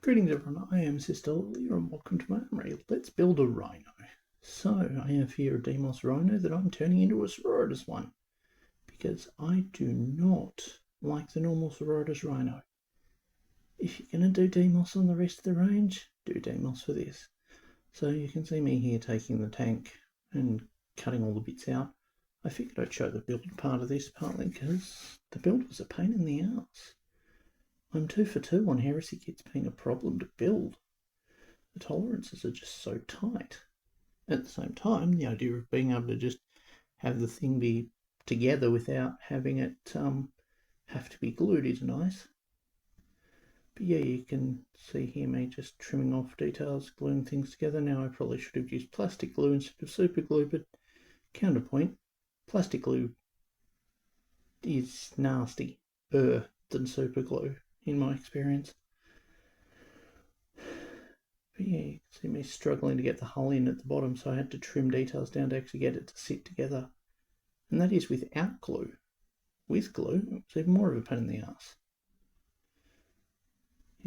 Greetings everyone, I am Sister Lilia and welcome to my armoured. Let's build a RHINO. So I have here a deimos RHINO that I'm turning into a sororitas one because I do not like the normal sororitas RHINO. If you're going to do deimos on the rest of the range, do deimos for this. So you can see me here taking the tank and cutting all the bits out. I figured I'd show the build part of this partly because the build was a pain in the ass. I'm 2 for 2 on heresy kits being a problem to build. The tolerances are just so tight. At the same time, the idea of being able to just have the thing be together without having it have to be glued is nice. But yeah, you can see here me just trimming off details, gluing things together. Now I probably should have used plastic glue instead of super glue, but counterpoint, plastic glue is nastier than super glue in my experience. But yeah, you can see me struggling to get the hull in at the bottom, so I had to trim details down to actually get it to sit together. And that is without glue. With glue, it's even more of a pain in the ass.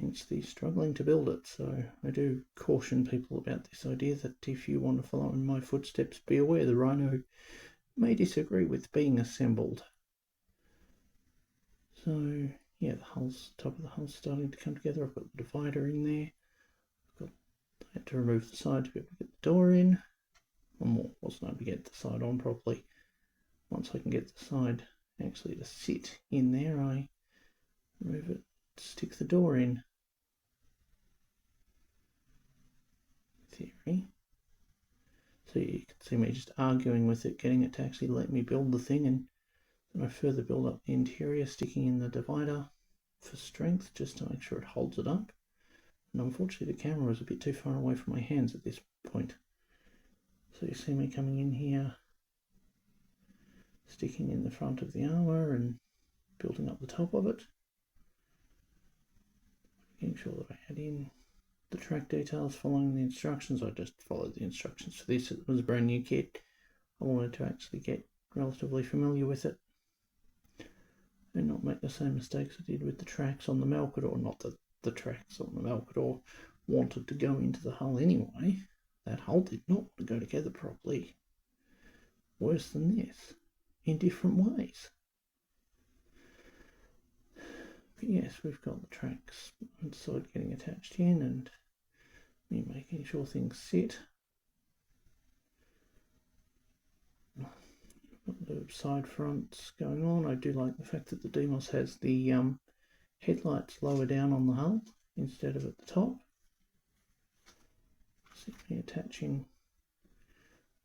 Hence the struggling to build it. So I do caution people about this idea that if you want to follow in my footsteps, be aware the RHINO may disagree with being assembled. So yeah, the top of the hull's starting to come together. I've got the divider in there. I had to remove the side to be able to get the door in. Or more, wasn't able to get the side on properly. Once I can get the side actually to sit in there, I remove it, stick the door in. Theory. So you can see me just arguing with it, getting it to actually let me build the thing, and then I further build up the interior, sticking in the divider for strength, just to make sure it holds it up. And unfortunately the camera was a bit too far away from my hands at this point. So you see me coming in here, sticking in the front of the armour and building up the top of it. Making sure that I add in the track details following the instructions. I just followed the instructions for this. It was a brand new kit. I wanted to actually get relatively familiar with it and not make the same mistakes I did with the tracks on the Malcador. Not that the tracks on the Malcador wanted to go into the hull anyway. That hull did not want to go together properly. Worse than this, in different ways. But yes, we've got the tracks inside getting attached in and me making sure things sit. Got the side fronts going on. I do like the fact that the deimos has the headlights lower down on the hull instead of at the top. Simply attaching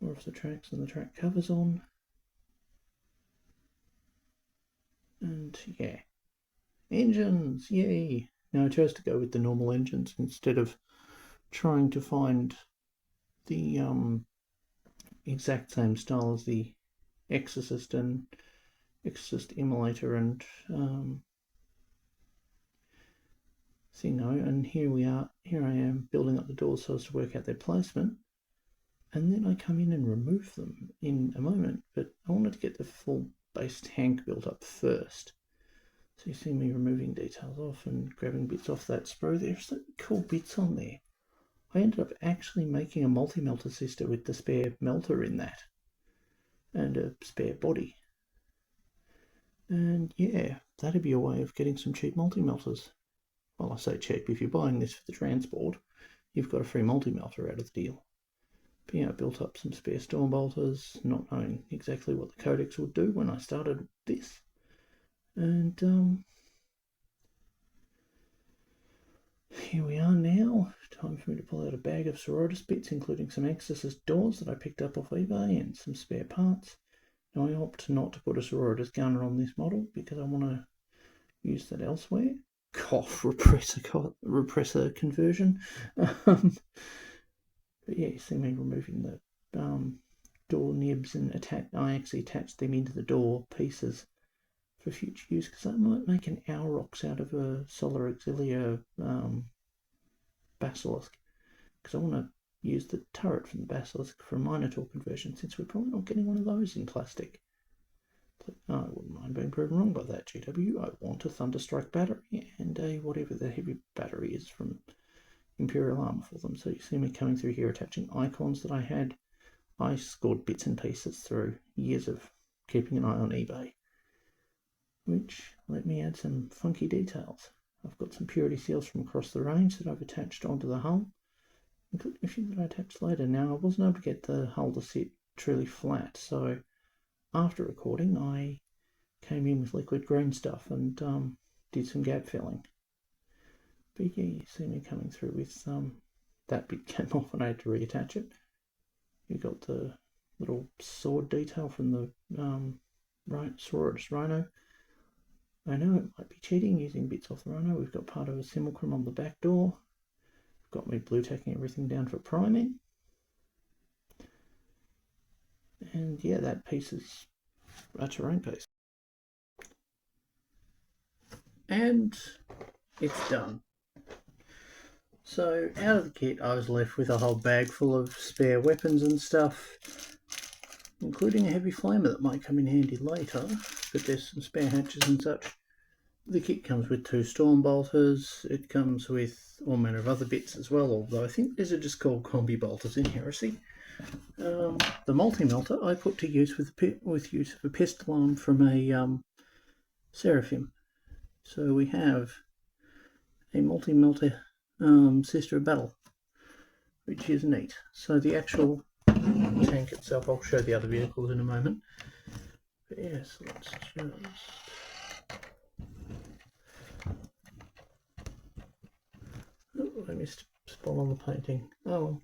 more of the tracks and the track covers on. And yeah, engines, yay! Now I chose to go with the normal engines instead of trying to find the exact same style as the exorcist and exorcist immolator and thingo. And here I am building up the doors so as to work out their placement, and then I come in and remove them in a moment, but I wanted to get the full base tank built up first. So you see me removing details off and grabbing bits off that sprue. There's some cool bits on there. I ended up actually making a multi-melter sister with the spare melter in that and a spare body. And yeah, that'd be a way of getting some cheap multi-melters. Well, I say cheap, if you're buying this for the transport, you've got a free multi-melter out of the deal. But yeah, I built up some spare storm bolters, not knowing exactly what the codex would do when I started this. And here we are now. Time for me to pull out a bag of sororitas bits, including some exorcist doors that I picked up off eBay and some spare parts. Now I opt not to put a sororitas gunner on this model because I want to use that elsewhere. Cough, repressor conversion. But yeah, you see me removing the door nibs and I actually attached them into the door pieces for future use because I might make an Aurochs out of a Solar Auxilia Basilisk because I want to use the turret from the Basilisk for a Minotaur conversion since we're probably not getting one of those in plastic. I wouldn't mind being proven wrong by that, GW. I want a Thunderstrike battery and a whatever the heavy battery is from Imperial armour for them. So you see me coming through here attaching icons that I had. I scored bits and pieces through years of keeping an eye on eBay, which let me add some funky details. I've got some purity seals from across the range that I've attached onto the hull, including a few that I attached later. Now, I wasn't able to get the hull to sit truly flat, so after recording I came in with liquid green stuff and did some gap filling. But yeah, you see me coming through with that bit came off and I had to reattach it. You got the little sword detail from the sororitas RHINO. I know it might be cheating using bits off the RHINO. We've got part of a simulacrum on the back door. We've got me blue tacking everything down for priming. And yeah, that piece is a terrain piece. And it's done. So out of the kit I was left with a whole bag full of spare weapons and stuff, including a heavy flamer that might come in handy later, but there's some spare hatches and such. The kit comes with 2 storm bolters. It comes with all manner of other bits as well, although I think these are just called combi bolters in Heresy. The multi-melter I put to use with use of a pistol arm from a Seraphim. So we have a multi-melter Sister of Battle, which is neat. So the actual tank itself, I'll show the other vehicles in a moment. But yes, let's just... Oh, I missed a spot on the painting. Oh,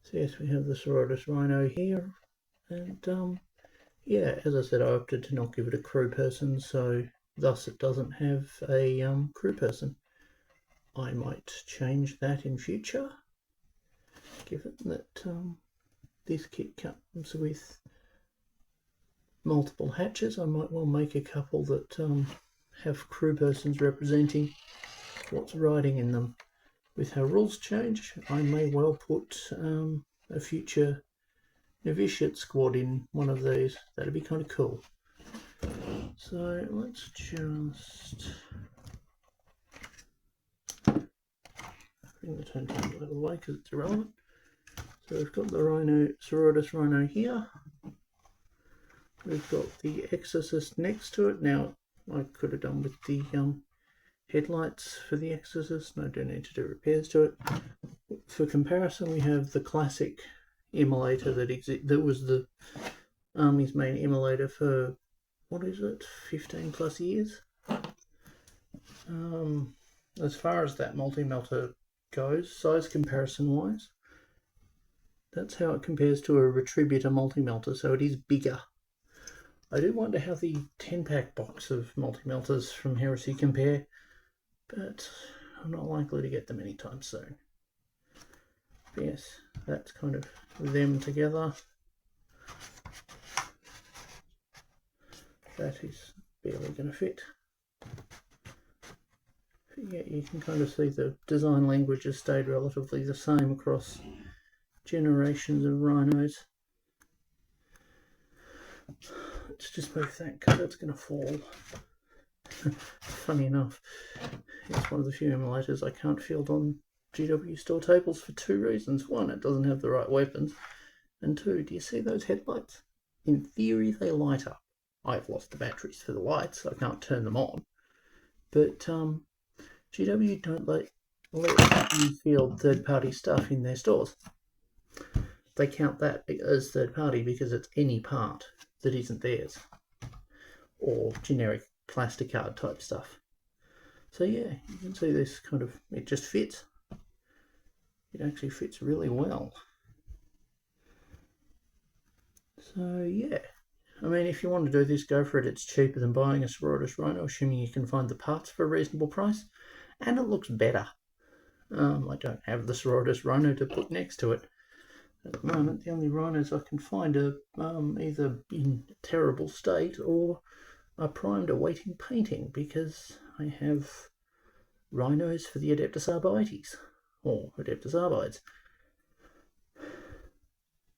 so yes, we have the sororitas RHINO here, and yeah, as I said, I opted to not give it a crew person, so thus it doesn't have a crew person. I might change that in future, given that this kit comes with multiple hatches. I might well make a couple that have crew persons representing what's riding in them. With how rules change, I may well put a future novitiate squad in one of these. That'd be kind of cool. So let's just bring the turntable out of the way because it's irrelevant. So we've got the sororitas RHINO here. We've got the exorcist next to it. Now I could have done with the headlights for the exorcist, and I do need to do repairs to it. For comparison, we have the classic immolator that was the Army's main immolator for, what is it, 15 plus years. As far as that multi-melter goes, size comparison wise, that's how it compares to a Retributor multi-melter, so it is bigger. I do wonder how the 10-pack box of multi-melters from Heresy compare, but I'm not likely to get them anytime soon. But yes, that's kind of them together. That is barely going to fit. But yeah, you can kind of see the design language has stayed relatively the same across generations of RHINOs. Let's just move that because that's going to fall. Funny enough, it's one of the few emulators I can't field on GW store tables for 2 reasons. 1, it doesn't have the right weapons, and 2, do you see those headlights? In theory they light up. I've lost the batteries for the lights, so I can't turn them on, but GW don't let you field third-party stuff in their stores. They count that as third-party because it's any part that isn't theirs, or generic plasticard type stuff. So yeah, you can see this kind of, it just fits. It actually fits really well. So yeah, I mean, if you want to do this, go for it. It's cheaper than buying a sororitas RHINO, assuming you can find the parts for a reasonable price, and it looks better. I don't have the sororitas RHINO to put next to it at the moment. The only RHINOs I can find are either in terrible state or are primed awaiting painting, because I have RHINOs for the Adeptus Arbites, or Adeptus Arbites.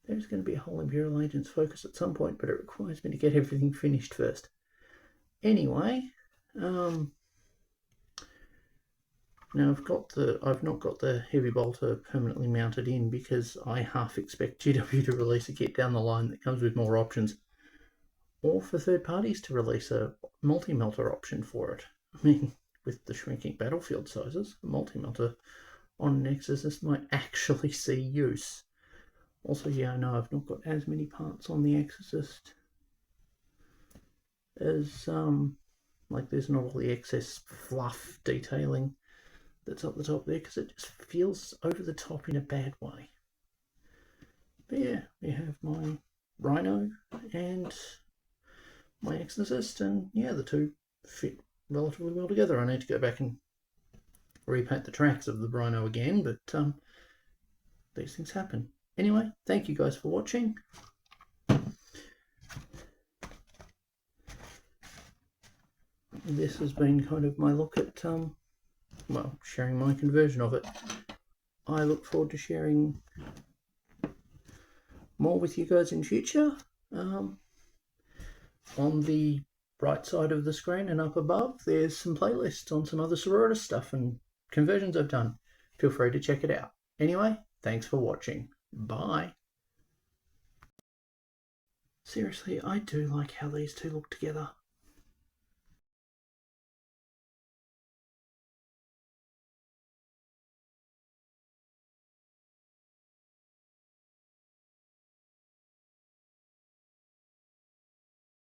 There's going to be a whole Imperial Agents focus at some point, but it requires me to get everything finished first. Anyway, Now I've not got the heavy bolter permanently mounted in because I half expect GW to release a kit down the line that comes with more options, or for third parties to release a multi-melter option for it. I mean, with the shrinking battlefield sizes, a multi-melter on an exorcist might actually see use. Also, yeah, I know I've not got as many parts on the exorcist as like there's not all the excess fluff detailing that's up the top there because it just feels over the top in a bad way. But yeah, we have my RHINO and my exorcist, and yeah, the two fit relatively well together. I need to go back and repaint the tracks of the RHINO again, but these things happen. Anyway, thank you guys for watching. This has been kind of my look at well, sharing my conversion of it. I look forward to sharing more with you guys in future. On the right side of the screen and up above, there's some playlists on some other sorority stuff and conversions I've done. Feel free to check it out. Anyway, thanks for watching. Bye. Seriously, I do like how these two look together.